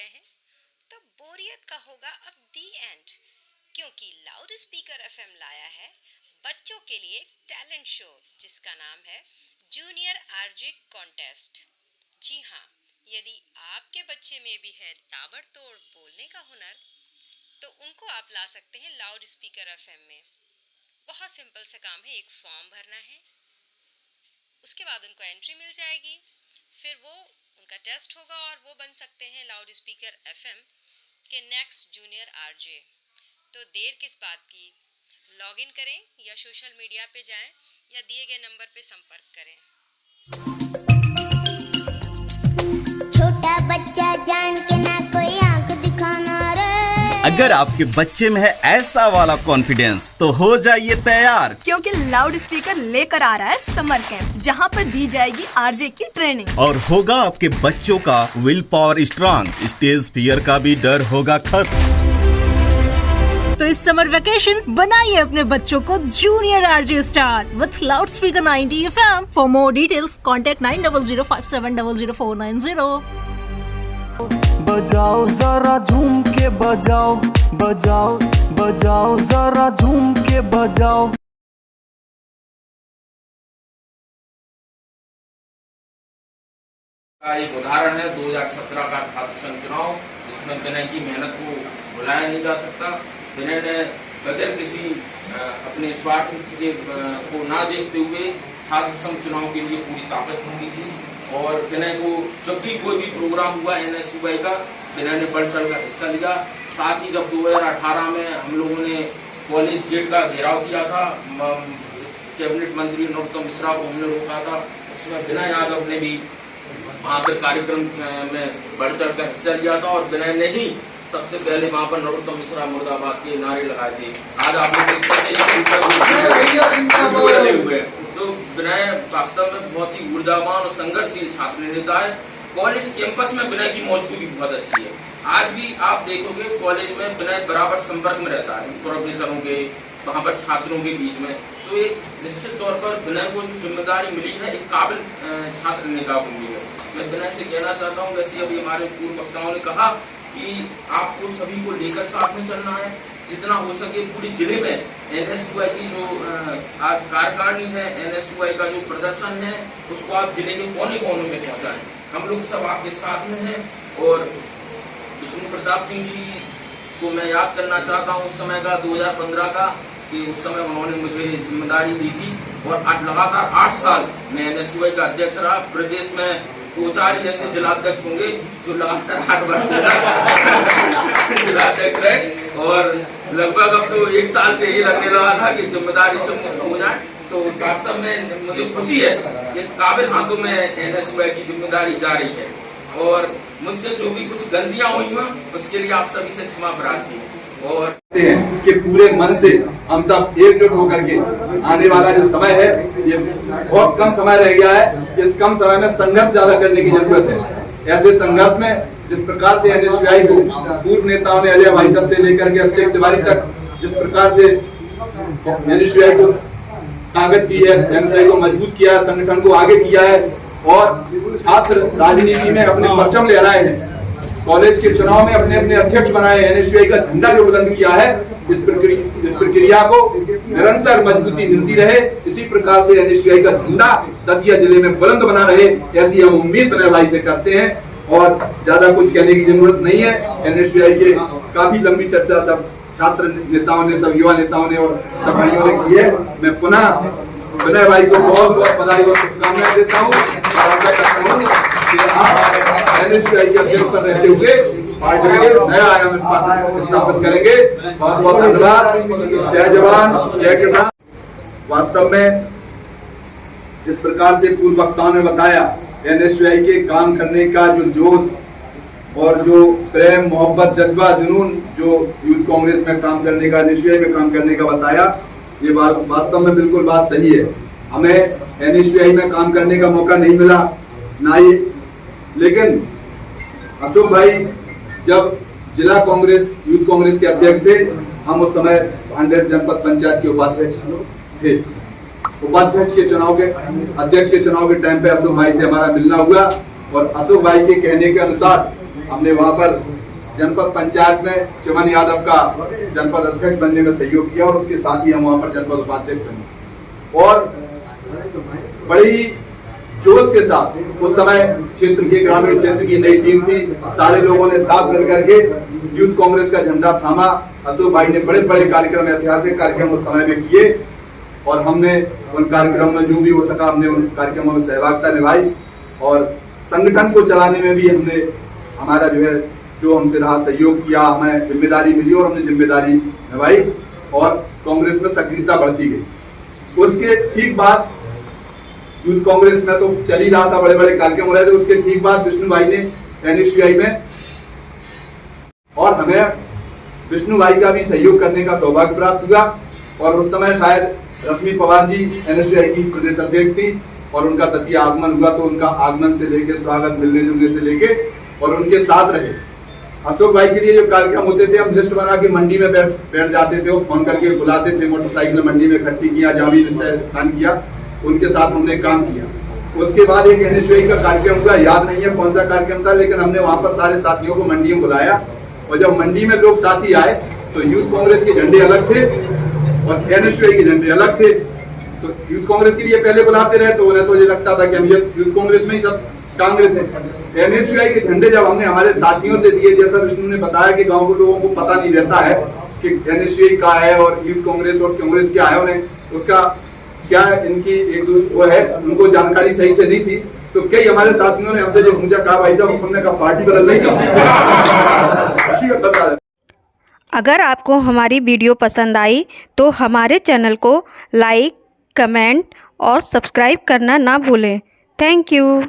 गए हैं तो बोरियत का होगा अब दी एंड, क्योंकि लाउड स्पीकर एफएम लाया है बच्चों के लिए एक टैलेंट शो जिसका नाम है जूनियर आरजे कॉन्टेस्ट। जी हाँ, यदि आपके बच्चे में भी है ताबड़तोड़ बोलने का हुनर तो उनको आप ला सकते हैं लाउड स्पीकर एफएम में। बहुत सिंपल सा काम है, एक फॉर्म भरना है, उसके बाद उनको एंट्री मिल जाएगी, फिर वो उनका टेस्ट होगा और वो बन सकते हैं लाउड स्पीकर एफएम के नेक्स्ट जूनियर आरजे। तो देर किस बात की, लॉग इन करें या सोशल मीडिया पे जाएं या दिए गए नंबर पे संपर्क करें। छोटा बच्चा जान के ना कोई आंख दिखाना रे। अगर आपके बच्चे में है ऐसा वाला कॉन्फिडेंस तो हो जाइए तैयार, क्योंकि लाउड स्पीकर लेकर आ रहा है समर कैंप, जहां पर दी जाएगी आरजे की ट्रेनिंग और होगा आपके बच्चों का will power strong, stage fear का भी डर होगा खत्म। तो इस समर वेकेशन बनाइए अपने बच्चों को junior RJ star with loud speaker 90 FM। For more details contact 9005700490। बजाओ जरा झूम के बजाओ, बजाओ बजाओ जरा झूम के बजाओ। एक उदाहरण है 2017 का छात्र संघ चुनाव, जिसमें विनय की मेहनत को भुलाया नहीं जा सकता। विनय ने बगैर किसी अपने स्वार्थ को ना देखते हुए छात्र संघ चुनाव के लिए पूरी ताकत झोंकी थी और विनय को जब भी कोई भी प्रोग्राम हुआ NSUI का, विनय ने बढ़ चढ़ कर हिस्सा लिया। साथ ही जब 2018 में हम लोगों ने कॉलेज गेट का घेराव किया था, कैबिनेट मंत्री नरोत्तम मिश्रा को हमने रोका था, उसमें विनय यादव ने भी वहाँ पर कार्यक्रम में बढ़ चढ़ कर हिस्सा लिया था और विनय ने ही सबसे पहले वहाँ पर नरोत्तम मिश्रा मुर्दाबाद के नारे लगाए थे। आज आप लोग देख सकते हैं तो विनय वास्तव में बहुत ही ऊर्जावान और संघर्षशील छात्र नेता है। कॉलेज कैंपस में विनय की मौजूदगी बहुत अच्छी है। आज भी आप देखोगे कॉलेज में विनय बराबर संपर्क में रहता है प्रोफेसरों के, वहाँ पर छात्रों के बीच में। तो एक निश्चित तौर पर विनय को जिम्मेदारी मिली है, एक काबिल छात्र नेता को मिली है। मैं विनय से कहना चाहता हूँ, वैसे अभी हमारे पूर्व वक्ताओं ने कहा कि आपको सभी को लेकर साथ में चलना है, जितना हो सके पूरी जिले में NSUI की जो आज कार्यकारिणी है, NSUI का जो प्रदर्शन है, उसको आप जिले के कोने कोने में पहुंचाएं। हम लोग सब आपके साथ में हैं। और विष्णु प्रताप सिंह जी को मैं याद करना चाहता हूँ उस समय का 2015 का, कि उस समय उन्होंने मुझे जिम्मेदारी दी थी और लगातार 8 साल मैं NSUI का अध्यक्ष रहा। प्रदेश में 2-4 ऐसे जिलाध्यक्ष होंगे जो लगातार 8 वर्ष जिलाध्यक्ष रहे और लगभग अब तो 1 साल से ये लगने लगा था कि जिम्मेदारी से मुक्त हो जाए। तो वास्तव में मुझे खुशी है कि काबिल हाथों में NSUI की जिम्मेदारी जा रही है और मुझसे जो भी कुछ गलतियां हुई हैं उसके लिए आप सभी से क्षमा प्रार्थी है। और कि पूरे मन से हम सब एकजुट होकर के आने वाला जो समय है, ये बहुत कम समय रह गया है। इस कम समय में संघर्ष ज्यादा करने की जरूरत है। ऐसे संघर्ष में जिस प्रकार से NSUI को पूर्व नेताओं ने अजय भाई साहब से लेकर के अभिषेक तिवारी तक जिस प्रकार से NSUI को ताकत दी है, NSUI को मजबूत किया है, संगठन को आगे किया है और छात्र राजनीति में अपने परचम लहराए हैं, कॉलेज के चुनाव में अपने अपने अध्यक्ष बनाए, NSUI का झंडा जो बुलंद किया है, इस प्रक्रिया को निरंतर मजबूती मिलती रहे। इसी प्रकार से NSUI का झंडा दतिया जिले में बुलंद बना रहे, ऐसी हम उम्मीद विनय भाई से करते हैं। और ज्यादा कुछ कहने की जरूरत नहीं है। NSUI के काफी लंबी चर्चा सब छात्र नेताओं ने, सब युवा नेताओं ने और सब भाइयों ने की है। मैं पुनः विनय भाई को बहुत बहुत बधाई और शुभकामनाएं देता हूँ और आशा करता हूँ कि आप NSUI के अध्यक्ष पर रहते हुए पार्टी के नया आयाम स्थापित करेंगे। बहुत बहुत धन्यवाद। जय जवान जय किसान। वास्तव में जिस प्रकार से पूर्व वक्ताओं ने बताया, NSUI के काम करने का जो जोश और जो प्रेम मोहब्बत जज्बा जुनून जो यूथ कांग्रेस में काम करने का, NSUI में काम करने का बताया, ये वास्तव में बिल्कुल बात सही है। हमें NSUI में काम करने का मौका नहीं मिला ना ही, लेकिन अशोक भाई जब जिला कांग्रेस यूथ कांग्रेस के अध्यक्ष थे, हम उस समय भांडेर जनपद पंचायत के उपाध्यक्ष थे। उपाध्यक्ष के चुनाव के अध्यक्ष के चुनाव के टाइम पे अशोक भाई से हमारा मिलना हुआ और अशोक भाई के कहने के अनुसार हमने वहां पर जनपद पंचायत में चमन यादव का जनपद अध्यक्ष बनने में सहयोग किया और उसके साथ ही हम वहां पर जनपद उपाध्यक्ष बने और बड़े ही जोश के साथ उस समय क्षेत्र के ग्रामीण क्षेत्र की नई टीम थी। सारे लोगों ने साथ मिलकर के यूथ कांग्रेस का झंडा थामा। अशोक भाई ने बड़े बड़े कार्यक्रम, ऐतिहासिक कार्यक्रम उस समय में किए और हमने उन कार्यक्रमों में जो भी हो सका हमने उन कार्यक्रमों में सहभागिता निभाई और संगठन को चलाने में भी हमने हमारा जो हमसे रहा सहयोग किया, हमें जिम्मेदारी मिली और हमने जिम्मेदारी निभाई और कांग्रेस में सक्रियता बढ़ती गई। उसके ठीक बाद यूथ कांग्रेस में तो चल ही रहा था, बड़े बड़े कार्यक्रम हो रहे थे। उसके ठीक बाद विष्णु भाई ने NSUI में और हमें विष्णु भाई का भी सहयोग करने का सौभाग्य प्राप्त हुआ और उस समय शायद रश्मि पवार जी NSUI की प्रदेश अध्यक्ष थी और उनका तृतीय आगमन हुआ तो उनका आगमन से लेके स्वागत, मिलने जुलने से लेके और उनके साथ रहे। अशोक भाई के लिए जो कार्यक्रम होते थे हम लिस्ट बना के मंडी में बैठ जाते थे, वो फोन करके बुलाते थे, मोटरसाइकिल मंडी में इकट्ठी किया, जहाँ भी निश्चय स्थान किया उनके साथ हमने काम किया। उसके बाद एक NSUI का कार्यक्रम हुआ, याद नहीं है कौन सा कार्यक्रम था, लेकिन हमने वहां पर सारे साथियों को मंडी में बुलाया और जब मंडी में लोग साथी आए तो यूथ कांग्रेस के झंडे अलग थे और NSUI के झंडे अलग थे। तो यूथ कांग्रेस के लिए पहले बुलाते रहे तो उन्हें तो ये लगता था कि हम यूथ कांग्रेस में ही सब कांग्रेस है। NSUI के झंडे जब हमने हमारे साथियों से दिए, जैसा विष्णु ने बताया कि गांव के लोगों को पता नहीं रहता है कि NSUI क्या है और यूथ कांग्रेस और कांग्रेस क्या है, उन्हें उसका क्या इनकी एक वो है, उनको जानकारी सही से नहीं थी। तो कई हमारे साथियों ने हमसे जो पूछा, कहा भाई साहब हमने कहा पार्टी बदल नहीं कर। अगर आपको हमारी वीडियो पसंद आई तो हमारे चैनल को लाइक, कमेंट और सब्सक्राइब करना ना भूलें। Thank you.